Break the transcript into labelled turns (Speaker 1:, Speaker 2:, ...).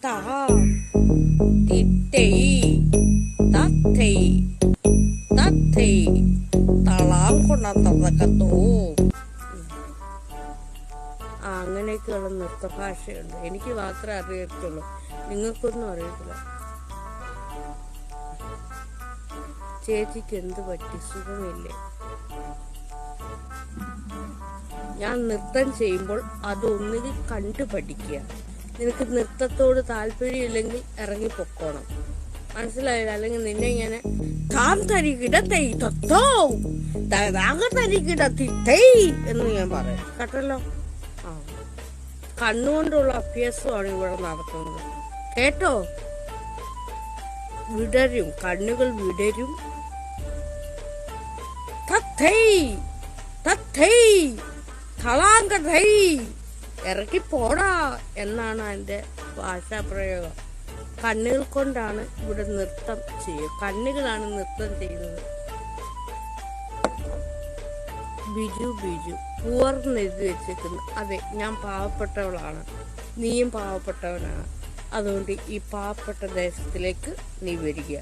Speaker 1: താം തിത്തൈ തത്തൈ തത്തൈ തളാം കൊണ്ടോ. അങ്ങനെയൊക്കെയുള്ള നൃത്തഭാഷയുണ്ട്. എനിക്ക് മാത്രമേ അറിയത്തുള്ളൂ, നിങ്ങൾക്കൊന്നും അറിയത്തില്ല. ചേച്ചിക്ക് എന്ത് പറ്റി, സുഖമില്ലേ? ഞാൻ നൃത്തം ചെയ്യുമ്പോൾ അതൊന്നുകിൽ കണ്ടു പഠിക്കുക. നിനക്ക് നൃത്തത്തോട് താല്പര്യമില്ലെങ്കിൽ ഇറങ്ങി പൊക്കോണം, മനസ്സിലായില്ല? അല്ലെങ്കിൽ നിന്നെ ഇങ്ങനെ താം തരികിട തൈ തൊത്തോ തരികിട തിത്തൈ എന്ന് ഞാൻ പറയാം, കേട്ടല്ലോ? കണ്ണുകൊണ്ടുള്ള അഭ്യാസമാണ് ഇവിടെ നടത്തുന്നത്, കേട്ടോ? വിടരും, കണ്ണുകൾ വിടരും. തത്തൈ തത്തൈ തളാങ്കൈ ഇറക്കി പോടാ എന്നാണ് അതിൻ്റെ ഭാഷാപ്രയോഗം. കണ്ണുകൾ കൊണ്ടാണ് ഇവിടെ നൃത്തം ചെയ്യുക, കണ്ണുകളാണ് നൃത്തം ചെയ്യുന്നത്. ബിജു ബിജു പൂർന്നെഴുതി വെച്ചേക്കുന്നു. അതെ, ഞാൻ പാവപ്പെട്ടവളാണ്, നീയും പാവപ്പെട്ടവനാണ്. അതുകൊണ്ട് ഈ പാവപ്പെട്ട ദേശത്തിലേക്ക് നീ വരിക.